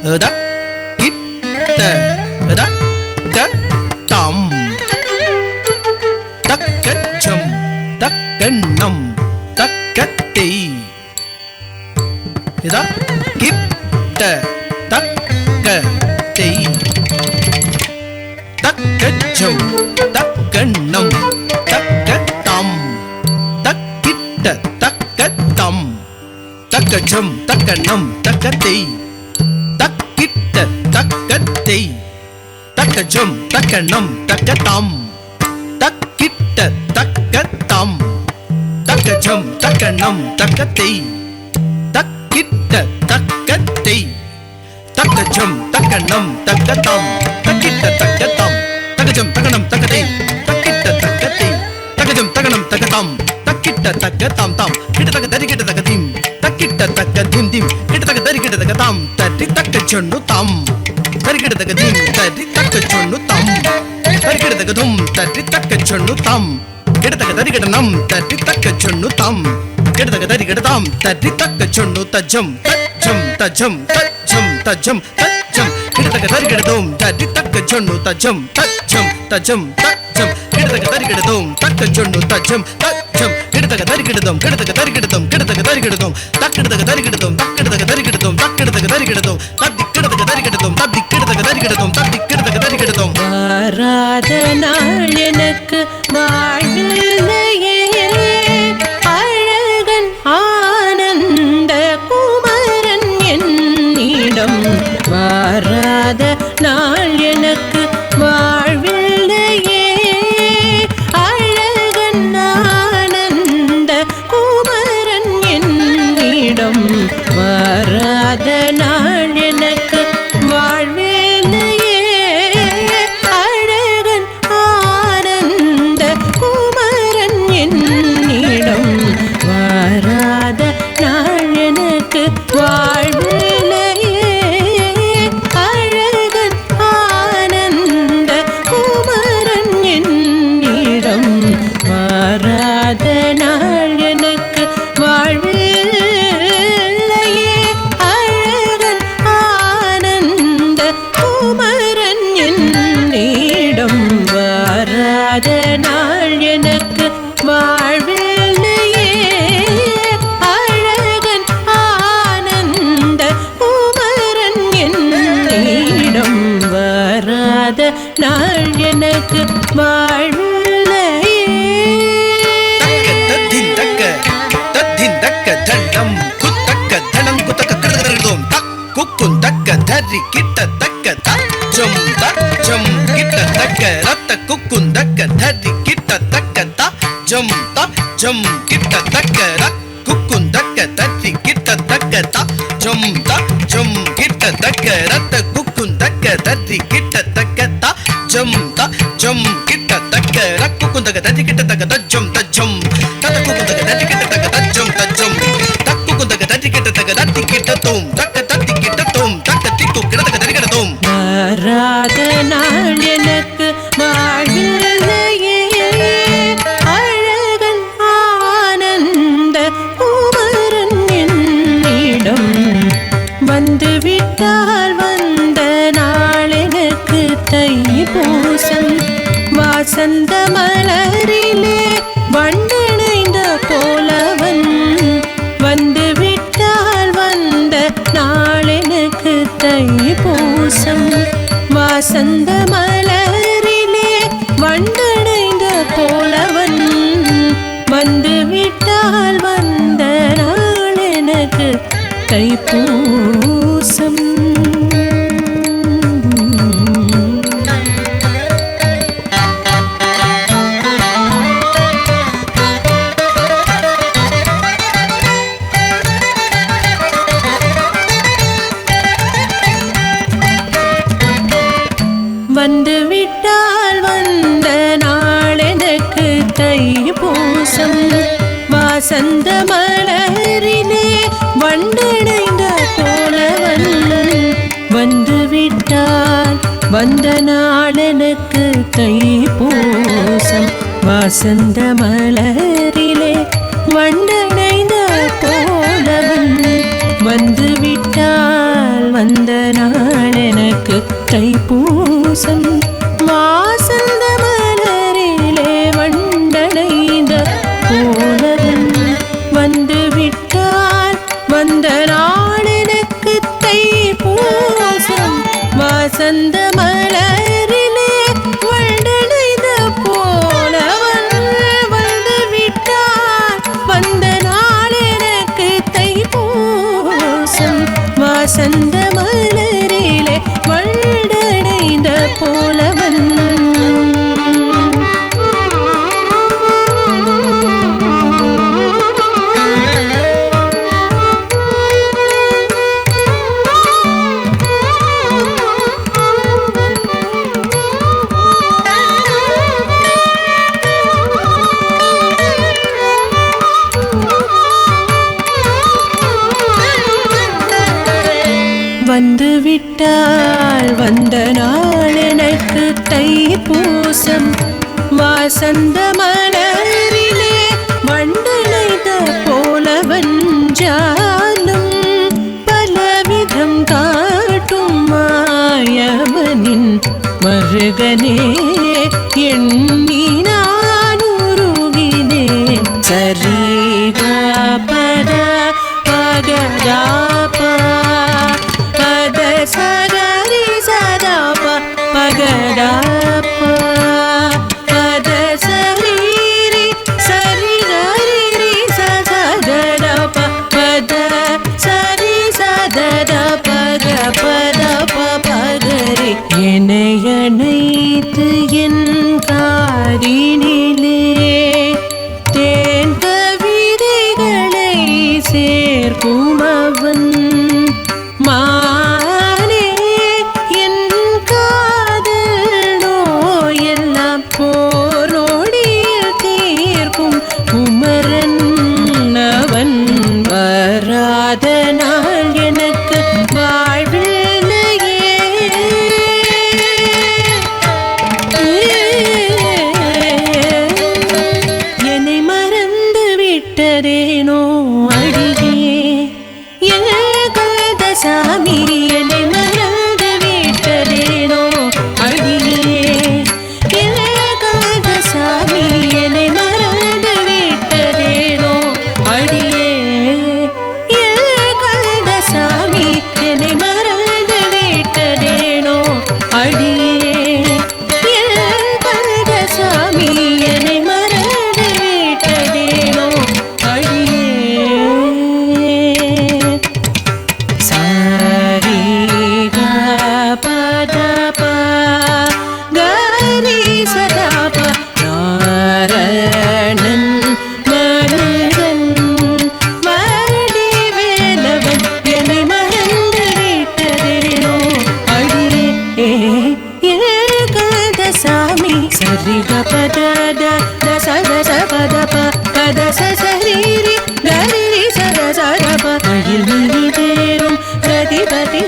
கிட்ட தம் தக்கச்சம் தக்கண்ணம் தக்கத்தை கிட்ட தக்கத்தை தக்கச்சம் தக்கண்ணம் தக்கத்தம் தக்கிட்ட தக்கத்தம் தக்கச்சம் தக்கண்ணம் தக்கத்தை தக்கிட்ட தக்கத்தை தக்கச்சம் தக்கண்ணம் தக்கத்தம் தக்கிட்ட தக்கத்தம் தக்கச்சம் தக்கண்ணம் தக்கத்தை தக்கிட்ட தக்கத்தை தக்கச்சம் தக்கண்ணம் தக்கத்தம் தக்கிட்ட தக்கத்தம் தக்கச்சம் தக்கண்ணம் தக்கத்தை தக்கிட்ட தக்கத்தை தக்கச்சம் தக்கண்ணம் தக்கத்தம் தக்கிட்ட தக்கத்தம் தாம் கிட்ட தக்க தரி கிட்ட தக்கதீம் தக்கிட்ட தக்க திம் திம் கிட்ட தக்க தரி கிட்ட தக்கதாம் தரி தக்கச்சொன்னு தாம் தரி கிட்ட தக்கதீம் தரி தக்கச்சொன்னு தாம் தரி கிட்ட தக்கதும் தரி தக்கச்சொன்னு தாம் கிட்ட தக்க தரி கிட்ட நம் தரி தக்கச்சொன்னு தாம் கிட்ட தக்க தரி கிட்ட தாம் தரி தக்கச்சொன்னு தஜம் தஜம் தஜம் தஜம் தஜம் தஜம் கிட்ட தக்க தரி கிட்ட தோம் தரி தக்கச்சொன்னு தஜம் தஜம் தஜம் தஜம் கிட்ட தக்க தரி கிட்ட தோம் தக்கச்சொன்னு தஜம் தஜம் கிட்ட தக்க தரி கிட்ட தோம் கிட்ட தக்க தரி கிட்ட தோம் கிட்ட தக்க தரி கிட்ட தோம் தக்கிட்ட தக்க தரி கிட்ட தோம் தக்கிட்ட தக்க தரி கிட்ட தோம் தக்கிட்ட தக்க தரி கிட்ட தோம் தத்தி கிட்ட தக்க தரி கிட்ட தோம் தத்தி கிட்ட தக்க தரி கிட்ட தோம் தத்தி கிட்ட தக்க தரி கிட்ட தோம் வாராத நாள் எனக்கு வாழ்வில்லையே அழகன் ஆனந்த குமரன் என்னிடம் வாராத நாள் எனக்கு வாழ்வில்லையே அழகன் ஆனந்த குமரன் என்னிடம் வாராத நாள் எனக்கு வாழ்வில்லையே அழகன் ஆனந்த குமரன் என்னிடம் வாராத நாள் எனக்கு வாழ்வில்லையே அழகன் ஆனந்த குமரன் என்னிடம் வாராத நாள் எனக்கு வாழ்வில்லையே அழகன் ஆனந்த குமரன் என்னிடம் வாராத நாள் எனக்கு வாழ்வில்லையே அழகன் ஆனந்த குமரன் என்னிடம் வாராத நாள் எனக்கு வாழ்வில்லையே தண்டம் குத்தக்க தனம் குத்தக்க கிடதோம் தக் குக்கும் தக்க தரி கிட்ட தக்க தஜம் தஜம் கிட்ட தக்க ரத்த குக்கும் தக்க தரி கிட்ட தக்க தஜம் தஜம் கிட்ட தக்க ரத் குக்கும் தக்க தரி கிட்ட தக்க தஜம் தஜம் கிட்ட தக்க ரத்த குக்கும் தக்க தரி கிட்ட தக்க தஜம் தஜம் கிட்ட தக்க ரத் குக்கும் தக்க தரி கிட்ட தக்க தஜம் தஜம் தத்த குக்கும் தக்க தரி கிட்ட தக்க தஜம் தஜம் தக்கு குந்தக தட்டி கிட்ட தக்க தட்டி கிட்ட தோம் தக்க தட்டி கிட்ட தோம் தக்க திக்கு கிட்ட தக்க தரி கிட்ட தோம் வாராத நாள் எனக்கு வாழ்வில்லையே அழகன் ஆனந்த குமரன் என்னிடம் வந்துவிட்டால் வந்த நாள் எனக்கு தைப்பூசம் வாசந்த மலரிலே வண்டணைந்த போலவன் வந்துவிட்டால் வந்த நாள் எனக்கு தைப்பூசம் வாசந்த மலரிலே வண்டணைந்த போலவன் வந்துவிட்டால் வந்த நாள் எனக்கு தைப்பூசம் வந்துவிட்டால் வந்த நாள் எனக்கு தைப்பூசம் வாசந்த மலரிலே வண்டணைந்த போலவன் வந்துவிட்டால் வந்த நாள் எனக்கு தைப்பூசம் வாசந்த மலரிலே வண்டணைந்த போலவன் வந்துவிட்டால் வந்த நாள் தைப்பூசம் வாசந்த மலரிலே வண்டடைந்த போலவன் வந்து விட்டால் வந்த நாள் எனக்கு தைப்பூசம் வாசந்த மலரிலே வண்டடைந்த போலவன் வந்து விட்டால் வந்த நாள் எனக்கு தைப்பூசம் வாசந்த மலரிலே வண்டடைந்த போலவன் வந்து விட்டால் வந்த நாள் எனக்கு தைப்பூசம் வாசந்த மலரிலே வண்டடைந்த போலவன் ஜாலம் பலவிதம் காட்டும் மாயவனின் மருகனே எண்ணி நான் உருகினேன் சரிகா பத பகதாபா சகரி சதாப பகதாப பத சரீரி சரி கரி சததப பத சரி சதத பக பத பகரி என்னையனைத்து என் காரினிலே தேன் கவிதைகளை சேர்க்கும் அவன் மானே என் காதல் நோயெல்லாம் போரோடியில் தீர்க்கும் குமரன் அவன் வராத நாள் எனக்கு வாழ்வில்லையே என்னை மறந்து விட்டதேனோ அடியே சாமி என்னை மறந்து விட்டதேனோ அடியே ஏகாத சாமி என்னை மறந்து விட்டதேனோ அடியே ஏகாத சாமி என்னை மறந்து விட்டதேனோ அடியே ஏகாத சாமி என்னை மறந்து விட்டதேனோ அடியே சரிக பத சத சபத பத சரீரி கரி சத சரப மயில் தேரும் பிரதிபதி